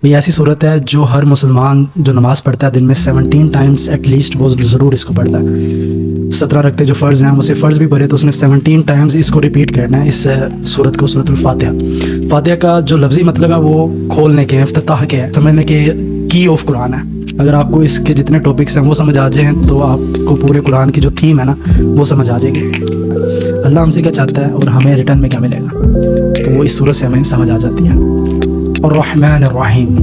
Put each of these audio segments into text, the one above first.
یہ ایسی صورت ہے جو ہر مسلمان جو نماز پڑھتا ہے دن میں 17 ٹائمز ایٹ لیسٹ وہ ضرور اس کو پڑھتا ہے. 17 رکعتیں جو فرض ہیں اسے فرض بھی پڑھے تو اس نے 17 ٹائمز اس کو ریپیٹ کرنا ہے, اس صورت کو, صورت الفاتحہ. فاتحہ کا جو لفظی مطلب ہے وہ کھولنے کے, افتتاح کے, سمجھنے کے کی آف قرآن ہے. اگر آپ کو اس کے جتنے ٹاپکس ہیں وہ سمجھ آ جائیں تو آپ کو پورے قرآن کی جو تھیم ہے نا وہ سمجھ آ جائے گی. اللہ ہم سے کیا چاہتا ہے اور ہمیں ریٹرن میں کیا ملے گا, تو وہ اس صورت سے ہمیں سمجھ آ جاتی ہے. اور الرحمن الرحیم,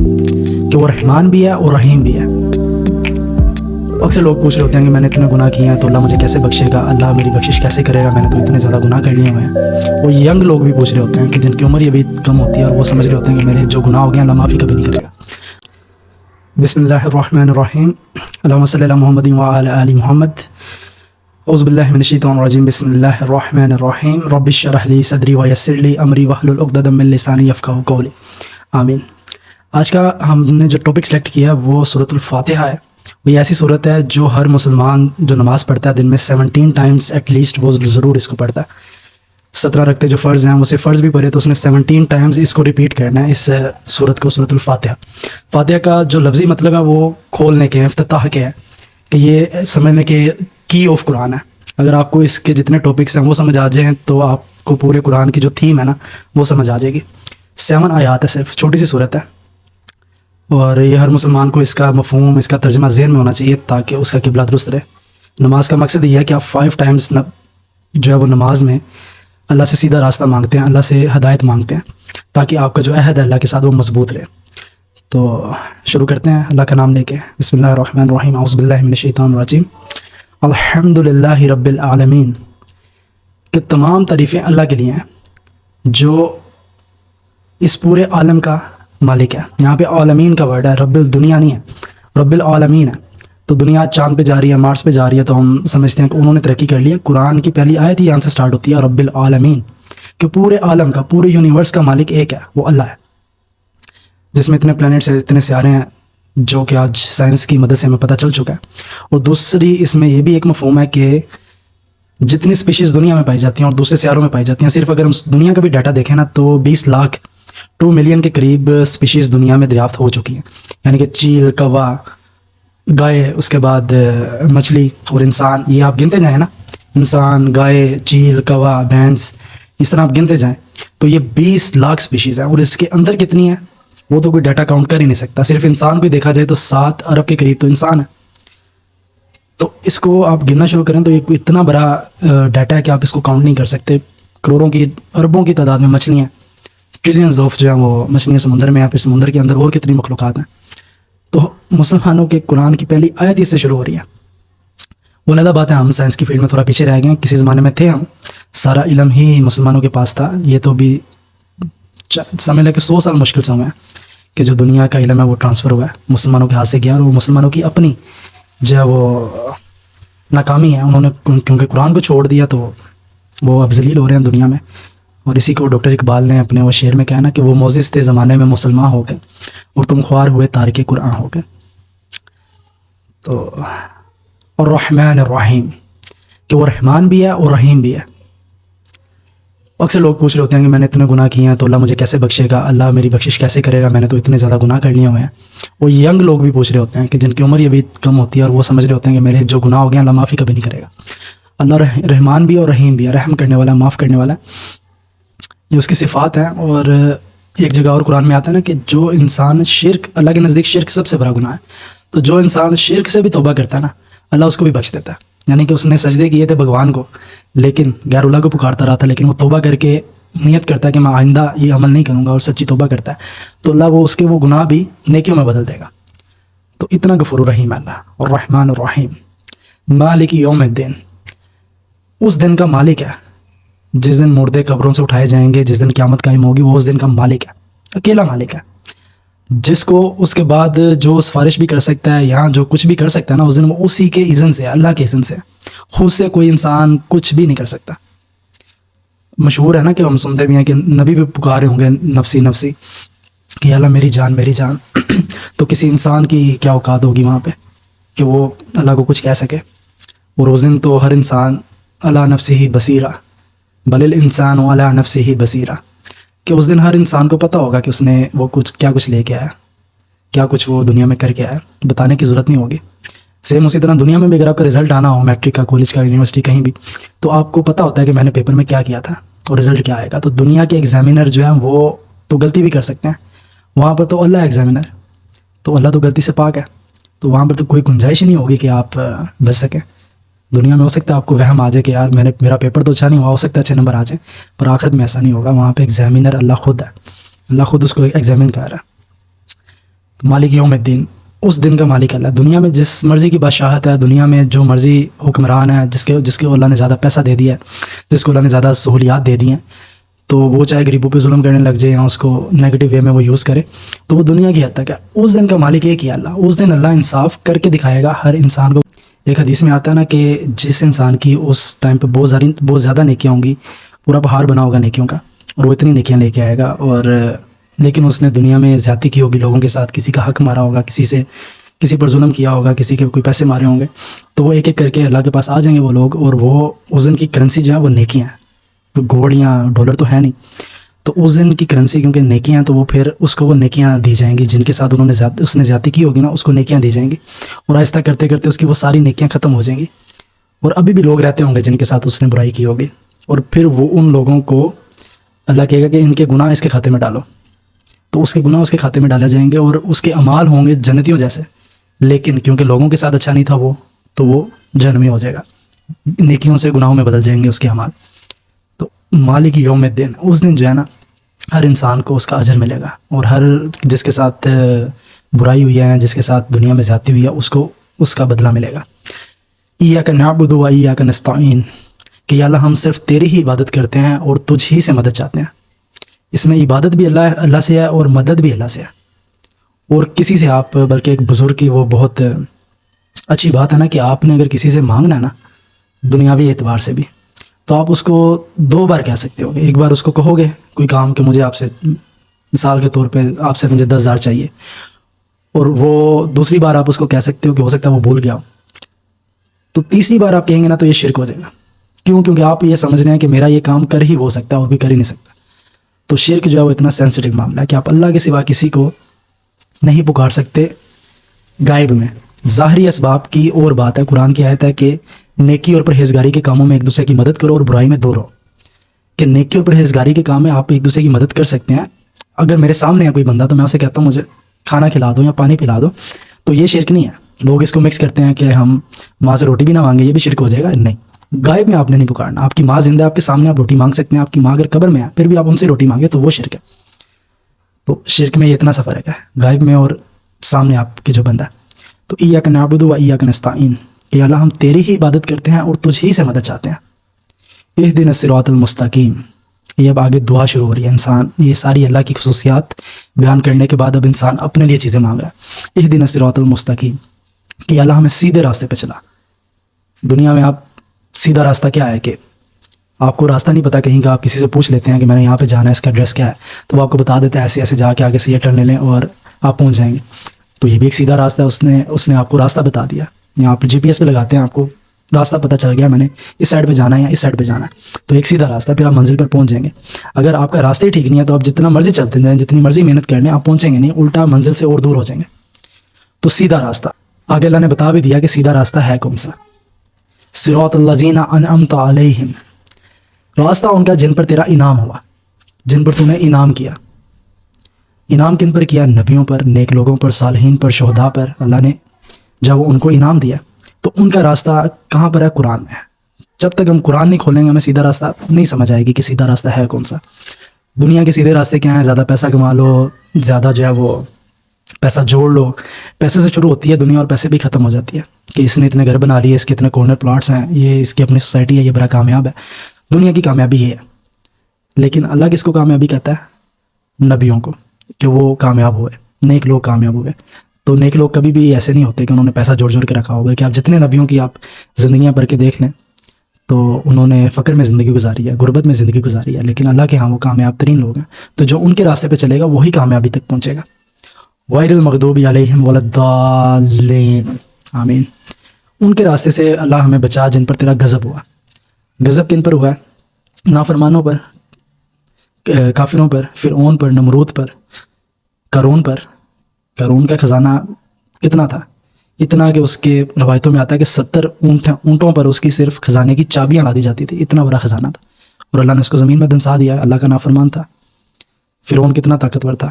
کہ وہ رحمان بھی ہے اور رحیم بھی ہے. اکثر لوگ پوچھ رہے ہوتے ہیں کہ میں نے اتنے گناہ کیے ہیں تو اللہ مجھے کیسے بخشے گا, اللہ میری بخشش کیسے کرے گا, میں نے تو اتنے زیادہ گناہ کر لیے ہوئے ہیں. اور ینگ لوگ بھی پوچھ رہے ہوتے ہیں کہ جن کی عمر یہ بھی کم ہوتی ہے اور وہ سمجھ رہے ہوتے ہیں کہ میرے جو گناہ ہو گئے ہیں اللہ معافی کبھی نہیں کرے گا. بسم اللہ الرحمن الرحیم, اللہم صلی علی محمد وعلی آل محمد. اعوذ باللہ من الشیطان الرجیم, بسم اللہ الرحمن الرحیم. رب اشرح لی صدری ویسر لی امری واحلل عقدۃ من لسانی یفقہوا قولی. آمین. آج کا ہم نے جو ٹاپک سلیکٹ کیا وہ سورۃ الفاتحہ ہے. وہ ایسی صورت ہے جو ہر مسلمان جو نماز پڑھتا ہے دن میں 17 ٹائمز ایٹ لیسٹ وہ ضرور اس کو پڑھتا ہے. 17 رکعتیں جو فرض ہیں اسے فرض بھی پڑھے تو اس نے 17 ٹائمز اس کو ریپیٹ کرنا ہے, اس صورت کو, صورت الفاتحہ. فاتحہ کا جو لفظی مطلب ہے وہ کھولنے کے, افتتاح کے ہے, کہ یہ سمجھنے کے کی آف قرآن ہے. اگر آپ کو اس کے جتنے ٹاپکس ہیں وہ سمجھ آ جائیں تو آپ کو پورے قرآن کی جو تھیم ہے نا وہ سمجھ آ جائے گی. 7 آیات ہے, صرف چھوٹی سی صورت ہے, اور یہ ہر مسلمان کو اس کا مفہوم, اس کا ترجمہ ذہن میں ہونا چاہیے تاکہ اس کا قبلہ درست رہے. نماز کا مقصد یہ ہے کہ آپ 5 ٹائمز جو ہے وہ نماز میں اللہ سے سیدھا راستہ مانگتے ہیں, اللہ سے ہدایت مانگتے ہیں تاکہ آپ کا جو عہد ہے اللہ کے ساتھ وہ مضبوط رہے. تو شروع کرتے ہیں اللہ کا نام لے کے. بسم اللہ الرحمن الرحیم. اعوذ باللہ من الشیطان الرجیم. الحمد للہ رب العالمین, کہ تمام تعریفیں اللہ کے لیے ہیں جو اس پورے عالم کا مالک ہے. یہاں پہ عالمین کا ورڈ ہے, رب الدنیا نہیں ہے, رب العالمین ہے. تو دنیا چاند پہ جا رہی ہے, مارس پہ جا رہی ہے, تو ہم سمجھتے ہیں کہ انہوں نے ترقی کر لی ہے. قرآن کی پہلی آیت ہی یہاں سے سٹارٹ ہوتی ہے رب العالمین, کہ پورے عالم کا, پورے یونیورس کا مالک ایک ہے, وہ اللہ ہے, جس میں اتنے پلانٹس ہیں, اتنے سیارے ہیں جو کہ آج سائنس کی مدد سے ہمیں پتہ چل چکا ہے. اور دوسری اس میں یہ بھی ایک مفہوم ہے کہ جتنی اسپیشیز دنیا میں پائی جاتی ہیں اور دوسرے سیاروں میں پائی جاتی ہیں, صرف اگر ہم دنیا کا بھی ڈیٹا دیکھیں نا تو 20 لاکھ 2 ملین کے قریب اسپیشیز دنیا میں دریافت ہو چکی ہیں. یعنی کہ چیل, کوا, گائے, اس کے بعد مچھلی اور انسان, یہ آپ گنتے جائیں نا, انسان, گائے, چیل, کوا, بھینس, اس طرح آپ گنتے جائیں تو یہ 20 لاکھ اسپیشیز ہیں. اور اس کے اندر کتنی ہیں وہ تو کوئی ڈیٹا کاؤنٹ کر ہی نہیں سکتا. صرف انسان کو دیکھا جائے تو 7 ارب کے قریب تو انسان ہے. تو اس کو آپ گننا شروع کریں تو یہ کوئی اتنا بڑا ڈیٹا ہے کہ آپ اس کو کاؤنٹ نہیں کر سکتے. کروڑوں کی, اربوں کی تعداد میں مچھلیاں, ٹریلینز آف جو ہیں وہ مچھلیاں سمندر میں ہیں, پھر سمندر کے اندر اور کتنی مخلوقات ہیں. تو مسلمانوں کے قرآن کی پہلی آیت اس سے شروع ہو رہی ہے. وہ علیحدہ بات ہے, ہم سائنس کی فیلڈ میں تھوڑا پیچھے رہ گئے ہیں. کسی زمانے میں تھے ہم, سارا علم ہی مسلمانوں کے پاس تھا. یہ تو بھی سمجھ لیں کہ 100 سال مشکل سے ہوئے ہیں کہ جو دنیا کا علم ہے وہ ٹرانسفر ہوا ہے, مسلمانوں کے ہاتھ سے گیا, اور وہ مسلمانوں کی اپنی جو ہے وہ ناکامی ہے. انہوں نے کیونکہ قرآن کو چھوڑ دیا تو وہ اب ذلیل ہو رہے ہیں دنیا میں. اور اسی کو ڈاکٹر اقبال نے اپنے وہ شعر میں کہا کہ وہ معزز تھے زمانے میں مسلمان ہو گئے اور تم خوار ہوئے تارک قرآن ہو گئے. تو اور الرحمن الرحیم, کہ وہ رحمان بھی ہے اور رحیم بھی ہے. اکثر لوگ پوچھ رہے ہوتے ہیں کہ میں نے اتنے گناہ کیے ہیں تو اللہ مجھے کیسے بخشے گا, اللہ میری بخشش کیسے کرے گا, میں نے تو اتنے زیادہ گناہ کر لیے ہوئے ہیں. اور ینگ لوگ بھی پوچھ رہے ہوتے ہیں کہ جن کی عمر یہ بھی کم ہوتی ہے اور وہ سمجھ رہے ہوتے ہیں کہ میرے جو گناہ ہو گئے ہیں اللہ معافی کبھی نہیں کرے گا. اللہ رحمان بھی اور رحیم بھی ہے, رحم کرنے والا, معاف کرنے والا, یہ اس کی صفات ہیں. اور ایک جگہ اور قرآن میں آتا ہے نا کہ جو انسان شرک, اللہ کے نزدیک شرک سب سے بڑا گناہ ہے, تو جو انسان شرک سے بھی توبہ کرتا ہے نا اللہ اس کو بھی بخش دیتا ہے. یعنی کہ اس نے سجدے کیے تھے بھگوان کو لیکن غیر اللہ کو پکارتا رہا تھا, لیکن وہ توبہ کر کے نیت کرتا ہے کہ میں آئندہ یہ عمل نہیں کروں گا اور سچی توبہ کرتا ہے تو اللہ وہ اس کے وہ گناہ بھی نیکیوں میں بدل دے گا. تو اتنا غفور الرحیم اللہ. اور الرحمن الرحیم, مالک یوم الدین, اس دن کا مالک ہے جس دن مردے قبروں سے اٹھائے جائیں گے, جس دن قیامت قائم ہوگی, وہ اس دن کا مالک ہے, اکیلا مالک ہے, جس کو اس کے بعد جو سفارش بھی کر سکتا ہے, یہاں جو کچھ بھی کر سکتا ہے نا اس دن وہ اسی کے اذن سے, اللہ کے اذن سے, خود سے کوئی انسان کچھ بھی نہیں کر سکتا. مشہور ہے نا کہ ہم سنتے بھی ہیں کہ نبی بھی پکارے ہوں گے نفسی نفسی کہ اللہ میری جان میری جان. تو کسی انسان کی کیا اوقات ہوگی وہاں پہ کہ وہ اللہ کو کچھ کہہ سکے. اور اس دن تو ہر انسان اللہ نفسی بصیرہ, بل الانسان علی نفسہ بصیرہ, کہ اس دن ہر انسان کو پتہ ہوگا کہ اس نے وہ کچھ کیا کچھ لے کے آیا. کیا کچھ وہ دنیا میں کر کے آیا, بتانے کی ضرورت نہیں ہوگی. سیم اسی طرح دنیا میں بھی اگر آپ کا رزلٹ آنا ہو میٹرک کا, کالج کا, یونیورسٹی کہیں بھی, تو آپ کو پتہ ہوتا ہے کہ میں نے پیپر میں کیا کیا تھا اور رزلٹ کیا آئے گا. تو دنیا کے ایگزامینر جو ہے وہ تو غلطی بھی کر سکتے ہیں, وہاں پر تو اللہ ہے ایگزامینر, تو اللہ تو غلطی سے پاک ہے, تو وہاں پر تو کوئی گنجائش ہی نہیں ہوگی کہ آپ بچ سکیں. دنیا میں ہو سکتا ہے آپ کو وہم آ جائے کہ یار میرا پیپر تو اچھا نہیں ہوا, ہو سکتا ہے اچھے نمبر آ جائیں, پر آخرت میں ایسا نہیں ہوگا. وہاں پہ ایگزامینر اللہ خود ہے, اللہ خود اس کو ایگزامن کر رہا ہے. تو مالک یوم الدین, اس دن کا مالک اللہ. دنیا میں جس مرضی کی بادشاہت ہے, دنیا میں جو مرضی حکمران ہے, جس کے اللہ نے زیادہ پیسہ دے دیا ہے, جس کو اللہ نے زیادہ سہولیات دے دی ہیں, تو وہ چاہے غریبوں پہ ظلم کرنے لگ جائے یا اس کو نیگیٹو وے میں وہ یوز کرے, تو وہ دنیا کی حد تک ہے. اس دن کا مالک ایک ہی اللہ. اس دن اللہ انصاف کر کے دکھائے گا ہر انسان کو. ایک حدیث میں آتا ہے نا کہ جس انسان کی اس ٹائم پہ بہت زیادہ نیکیاں ہوں گی, پورا پہاڑ بنا ہوگا نیکیوں کا, اور وہ اتنی نیکیاں لے کے آئے گا, اور لیکن اس نے دنیا میں زیادتی کی ہوگی لوگوں کے ساتھ, کسی کا حق مارا ہوگا, کسی پر ظلم کیا ہوگا, کسی کے کوئی پیسے مارے ہوں گے, تو وہ ایک ایک کر کے اللہ کے پاس آ جائیں گے وہ لوگ, اور وہ اس دن کی کرنسی جو ہے وہ نیکیاں ہیں. گولڈ یا ڈالر تو ہے نہیں, تو اس دن کی کرنسی کیونکہ نیکیاں ہیں, تو وہ پھر اس کو وہ نیکیاں دی جائیں گی. جن کے ساتھ اس نے زیادتی کی ہوگی نا, اس کو نیکیاں دی جائیں گی, اور آہستہ کرتے کرتے اس کی وہ ساری نیکیاں ختم ہو جائیں گی. اور ابھی بھی لوگ رہتے ہوں گے جن کے ساتھ اس نے برائی کی ہوگی, اور پھر وہ ان لوگوں کو اللہ کہے گا کہ ان کے گناہ اس کے کھاتے میں ڈالو, تو اس کے گناہ اس کے کھاتے میں ڈالے جائیں گے, اور اس کے اعمال ہوں گے جنتیوں جیسے, لیکن کیونکہ لوگوں کے ساتھ اچھا نہیں تھا وہ, تو وہ جہنمی ہو جائے گا. نیکیوں سے گناہوں میں بدل جائیں گے اس کے اعمال. تو مالک یوم الدین, اس دن جو ہے نا ہر انسان کو اس کا اجر ملے گا, اور ہر جس کے ساتھ برائی ہوئی ہے, جس کے ساتھ دنیا میں زیادتی ہوئی ہے, اس کو اس کا بدلہ ملے گا. ایاک نعبد و ایاک نستعین, کہ یا اللہ ہم صرف تیری ہی عبادت کرتے ہیں اور تجھ ہی سے مدد چاہتے ہیں. اس میں عبادت بھی اللہ سے ہے اور مدد بھی اللہ سے ہے, اور کسی سے آپ, بلکہ ایک بزرگ کی وہ بہت اچھی بات ہے نا کہ آپ نے اگر کسی سے مانگنا ہے نا دنیاوی اعتبار سے بھی, تو آپ اس کو 2 بار کہہ سکتے ہو. ایک بار اس کو کہو گے کوئی کام کہ مجھے آپ سے, مثال کے طور پہ آپ سے مجھے 10,000 چاہیے, اور وہ دوسری بار آپ اس کو کہہ سکتے ہو کہ ہو سکتا ہے وہ بھول گیا ہو. تو تیسری بار آپ کہیں گے نا تو یہ شرک ہو جائے گا. کیوں؟ کیونکہ آپ یہ سمجھ رہے ہیں کہ میرا یہ کام کر ہی ہو سکتا ہے اور بھی کر ہی نہیں سکتا. تو شرک جو ہے وہ اتنا سینسٹیو معاملہ ہے کہ آپ اللہ کے سوا کسی کو نہیں پکار سکتے غائب میں. ظاہری اسباب کی اور بات ہے. قرآن کی آیت ہے کہ نیکی اور پرہیزگاری کے کاموں میں ایک دوسرے کی مدد کرو اور برائی میں دور رہو. کہ نیکی اور پرہیزگاری کے کام میں آپ ایک دوسرے کی مدد کر سکتے ہیں. اگر میرے سامنے ہے کوئی بندہ تو میں اسے کہتا ہوں مجھے کھانا کھلا دو یا پانی پلا دو, تو یہ شرک نہیں ہے. لوگ اس کو مکس کرتے ہیں کہ ہم ماں سے روٹی بھی نہ مانگے, یہ بھی شرک ہو جائے گا. نہیں, غائب میں آپ نے نہیں پکارنا. آپ کی ماں زندہ ہے, آپ کے سامنے آپ روٹی مانگ سکتے ہیں. آپ کی ماں اگر قبر میں ہے پھر بھی آپ ان سے روٹی مانگے تو وہ شرک ہے. تو شرک میں یہ اتنا سا فرق ہے غائب میں اور سامنے آپ کے جو بندہ ہے. تو ایاک نعبد و ایاک نستعین, کہ اللہ ہم تیری ہی عبادت کرتے ہیں اور تجھ ہی سے مدد چاہتے ہیں. اہدنا الصراط المستقیم, یہ اب آگے دعا شروع ہو رہی ہے. انسان یہ ساری اللہ کی خصوصیات بیان کرنے کے بعد اب انسان اپنے لیے چیزیں مانگ رہا ہے. اہدنا الصراط المستقیم, کہ اللہ ہمیں سیدھے راستے پہ چلا. دنیا میں آپ سیدھا راستہ کیا ہے کہ آپ کو راستہ نہیں پتا کہیں کا, آپ کسی سے پوچھ لیتے ہیں کہ میں نے یہاں پہ جانا ہے, اس کا ایڈریس کیا ہے, تو وہ آپ کو بتا دیتے ہیں ایسے ایسے جا کے آگے سے یہ ٹرن لے لیں اور آپ پہنچ جائیں گے. تو یہ بھی ایک سیدھا راستہ ہے. اس نے آپ کو راستہ بتا دیا. یا آپ جی پی ایس پہ لگاتے ہیں, آپ کو راستہ پتہ چل گیا میں نے اس سائڈ پہ جانا ہے یا اس سائڈ پہ جانا ہے, تو ایک سیدھا راستہ, پھر آپ منزل پر پہنچ جائیں گے. اگر آپ کا راستہ ہی ٹھیک نہیں ہے تو آپ جتنا مرضی چلتے جائیں, جتنی مرضی محنت کر لیں, آپ پہنچیں گے نہیں, الٹا منزل سے اور دور ہو جائیں گے. تو سیدھا راستہ آگے اللہ نے بتا بھی دیا کہ سیدھا راستہ ہے کون سا. صراط الذین انعمت علیہم, راستہ ان کا جن پر تیرا انعام ہوا, جن پر تو نے انعام کیا. انعام کن پر کیا؟ نبیوں پر, نیک لوگوں پر, صالحین پر, شہداء پر. اللہ نے جب ان کو انعام دیا تو ان کا راستہ کہاں پر ہے؟ قرآن میں ہے. جب تک ہم قرآن نہیں کھولیں گے ہمیں سیدھا راستہ نہیں سمجھ آئے گی کہ سیدھا راستہ ہے کون سا. دنیا کے سیدھے راستے کیا ہیں؟ زیادہ پیسہ کما لو, زیادہ جو ہے وہ پیسہ جوڑ لو. پیسے سے شروع ہوتی ہے دنیا اور پیسے بھی ختم ہو جاتی ہے کہ اس نے اتنے گھر بنا لیے, اس کے اتنے کارنر پلاٹس ہیں, یہ اس کی اپنی سوسائٹی ہے, یہ بڑا کامیاب ہے. دنیا کی کامیابی یہ ہے. لیکن اللہ کس کو کامیابی کہتا ہے؟ نبیوں کو, کہ وہ کامیاب ہوئے, نیک لوگ کامیاب ہوئے. تو نیک لوگ کبھی بھی ایسے نہیں ہوتے کہ انہوں نے پیسہ جوڑ جوڑ کے رکھا ہوگا. کہ آپ جتنے نبیوں کی آپ زندگیاں پڑھ کے دیکھ لیں تو انہوں نے فقر میں زندگی گزاری ہے, غربت میں زندگی گزاری ہے, لیکن اللہ کے ہاں وہ کامیاب ترین لوگ ہیں. تو جو ان کے راستے پہ چلے گا وہی کامیابی تک پہنچے گا. غیر المغضوب علیہم ولا الضالین, آمین. ان کے راستے سے اللہ ہمیں بچا جن پر تیرا غضب ہوا. غضب کن پر ہوا ہے؟ نافرمانوں پر, کافروں پر, فرعون پر, نمرود پر, قارون پر, قارون کا خزانہ کتنا تھا؟ اتنا کہ اس کے روایتوں میں آتا ہے کہ 70 اونٹوں پر اس کی صرف خزانے کی چابیاں لا دی جاتی تھی، اتنا بڑا خزانہ تھا، اور اللہ نے اس کو زمین میں دھنسا دیا۔ اللہ کا نافرمان تھا۔ فرعون کتنا طاقتور تھا،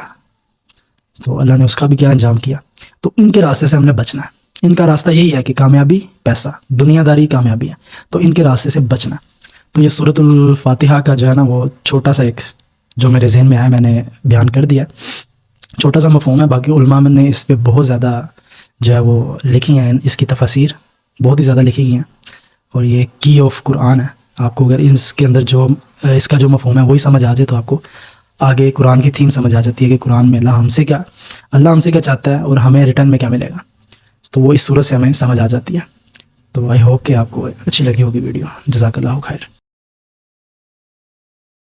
تو اللہ نے اس کا بھی کیا انجام کیا۔ تو ان کے راستے سے ہم نے بچنا ہے۔ ان کا راستہ یہی ہے کہ کامیابی پیسہ، دنیا داری کامیابی ہے، تو ان کے راستے سے بچنا۔ تو یہ سورۃ الفاتحہ کا جو ہے نا وہ چھوٹا سا ایک جو میرے ذہن میں آیا میں نے بیان کر دیا، چھوٹا سا مفہوم ہے۔ باقی علماء نے اس پہ بہت زیادہ جو ہے وہ لکھی ہیں، اس کی تفاسیر بہت ہی زیادہ لکھی گئی ہیں، اور یہ کی آف قرآن ہے۔ آپ کو اگر اس کے اندر جو اس کا جو مفہوم ہے وہی سمجھ آ جائے تو آپ کو آگے قرآن کی تھیم سمجھ آ جاتی ہے کہ قرآن میں اللہ ہم سے کیا چاہتا ہے اور ہمیں ریٹرن میں کیا ملے گا، تو وہ اس صورت سے ہمیں سمجھ آ جاتی ہے۔ تو آئی ہوپ کہ آپ کو اچھی لگی ہوگی ویڈیو۔ جزاک اللہ خیر۔